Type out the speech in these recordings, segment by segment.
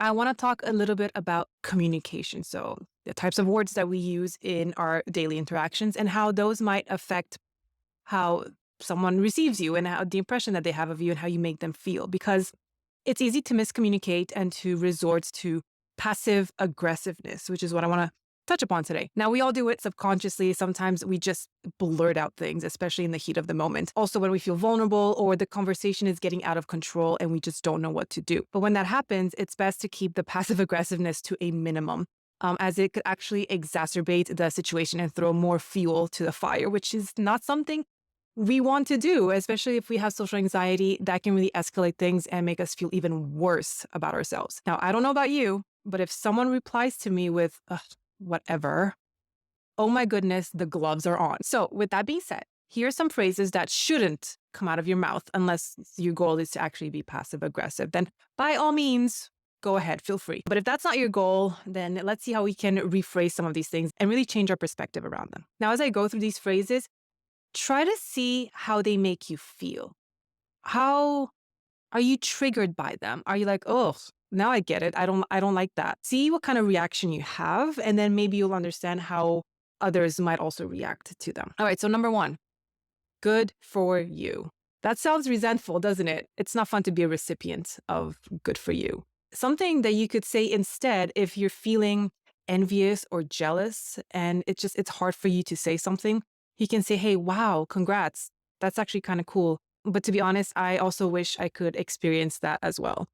I want to talk a little bit about communication. So, the types of words that we use in our daily interactions and how those might affect how someone receives you and how the impression that they have of you and how you make them feel. Because it's easy to miscommunicate and to resort to passive aggressiveness, which is what I want to touch upon today. Now, we all do it subconsciously. Sometimes we just blurt out things, especially in the heat of the moment. Also, when we feel vulnerable or the conversation is getting out of control and we just don't know what to do. But when that happens, it's best to keep the passive aggressiveness to a minimum. As it could actually exacerbate the situation and throw more fuel to the fire, which is not something we want to do, especially if we have social anxiety. That can really escalate things and make us feel even worse about ourselves. Now, I don't know about you, but if someone replies to me with, "Ugh, whatever," oh my goodness, the gloves are on. So, with that being said, here are some phrases that shouldn't come out of your mouth unless your goal is to actually be passive aggressive. Then, by all means, go ahead, feel free. But if that's not your goal, then let's see how we can rephrase some of these things and really change our perspective around them. Now, as I go through these phrases, try to see how they make you feel. How are you triggered by them? Are you like, "Oh, now I get it. I don't like that." See what kind of reaction you have, and then maybe you'll understand how others might also react to them. All right, so number 1, good for you. That sounds resentful, doesn't it? It's not fun to be a recipient of good for you. Something that you could say instead if you're feeling envious or jealous and it's hard for you to say something, you can say, "Hey, wow, congrats. That's actually kind of cool. But to be honest, I also wish I could experience that as well."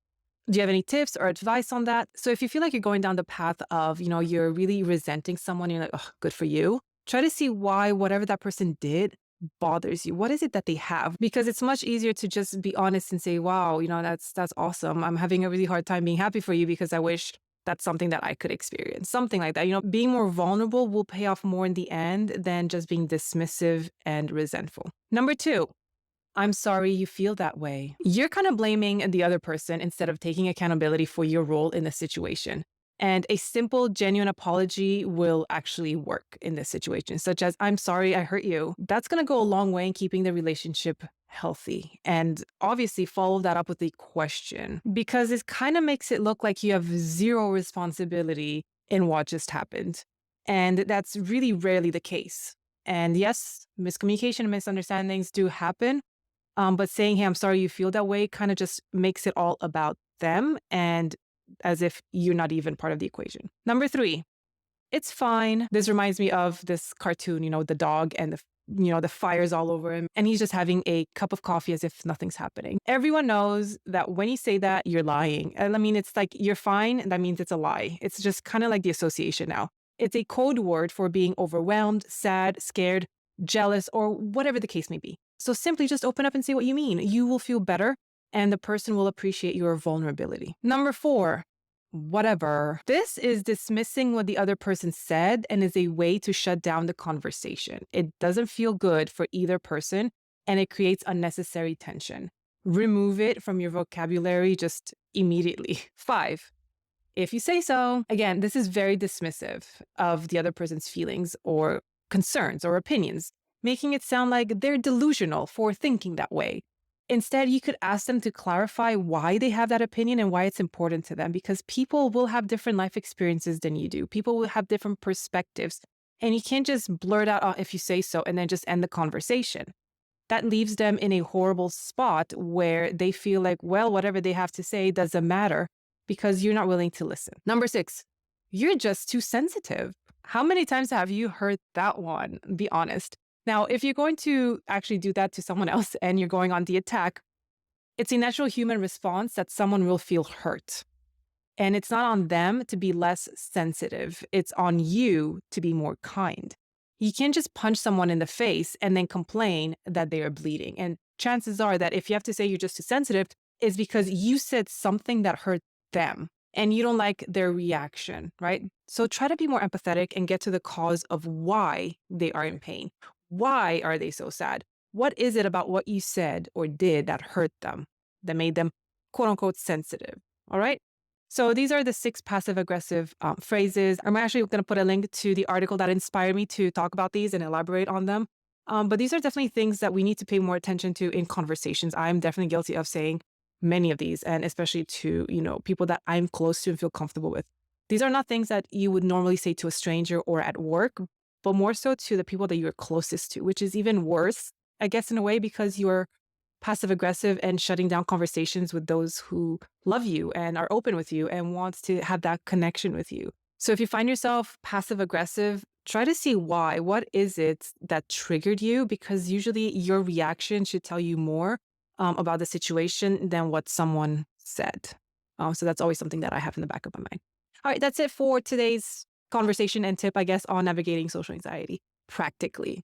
Do you have any tips or advice on that? So if you feel like you're going down the path of, you're really resenting someone, you're like, "Oh, good for you." Try to see why whatever that person did bothers you. What is it that they have? Because it's much easier to just be honest and say, "Wow, that's awesome. I'm having a really hard time being happy for you because I wish that's something that I could experience." Something like that. Being more vulnerable will pay off more in the end than just being dismissive and resentful. Number 2, "I'm sorry you feel that way." You're kind of blaming the other person instead of taking accountability for your role in the situation. And a simple, genuine apology will actually work in this situation, such as, "I'm sorry I hurt you." That's going to go a long way in keeping the relationship healthy. And obviously, follow that up with a question because it kind of makes it look like you have zero responsibility in what just happened. And that's really rarely the case. And yes, miscommunication and misunderstandings do happen, but saying, "Hey, I'm sorry you feel that way," kind of just makes it all about them and as if you're not even part of the equation. Number 3, "It's fine." This reminds me of this cartoon, the dog and the fire's all over him and he's just having a cup of coffee as if nothing's happening. Everyone knows that when you say that, you're lying. And I mean, it's like you're fine, and that means it's a lie. It's just kind of like the association now. It's a code word for being overwhelmed, sad, scared, jealous, or whatever the case may be. So simply just open up and say what you mean. You will feel better and the person will appreciate your vulnerability. Number 4, whatever. This is dismissing what the other person said and is a way to shut down the conversation. It doesn't feel good for either person and it creates unnecessary tension. Remove it from your vocabulary just immediately. 5, "If you say so." Again, this is very dismissive of the other person's feelings or concerns or opinions, making it sound like they're delusional for thinking that way. Instead, you could ask them to clarify why they have that opinion and why it's important to them, because people will have different life experiences than you do. People will have different perspectives. And you can't just blurt out, "Oh, if you say so," and then just end the conversation. That leaves them in a horrible spot where they feel like, well, whatever they have to say doesn't matter because you're not willing to listen. Number 6, "You're just too sensitive." How many times have you heard that one? Be honest. Now, if you're going to actually do that to someone else and you're going on the attack, it's a natural human response that someone will feel hurt. And it's not on them to be less sensitive. It's on you to be more kind. You can't just punch someone in the face and then complain that they are bleeding. And chances are that if you have to say you're just too sensitive, it's because you said something that hurt them and you don't like their reaction, right? So try to be more empathetic and get to the cause of why they are in pain. Why are they so sad? What is it about what you said or did that hurt them, that made them quote unquote sensitive? All right. So these are the 6 passive aggressive phrases. I'm actually going to put a link to the article that inspired me to talk about these and elaborate on them. But these are definitely things that we need to pay more attention to in conversations. I'm definitely guilty of saying many of these, and especially to, people that I'm close to and feel comfortable with. These are not things that you would normally say to a stranger or at work, but more so to the people that you're closest to, which is even worse, I guess, in a way, because you're passive aggressive and shutting down conversations with those who love you and are open with you and wants to have that connection with you. So if you find yourself passive aggressive, try to see why. What is it that triggered you? Because usually your reaction should tell you more about the situation than what someone said. So that's always something that I have in the back of my mind. All right, that's it for today's conversation and tip, I guess, on navigating social anxiety practically.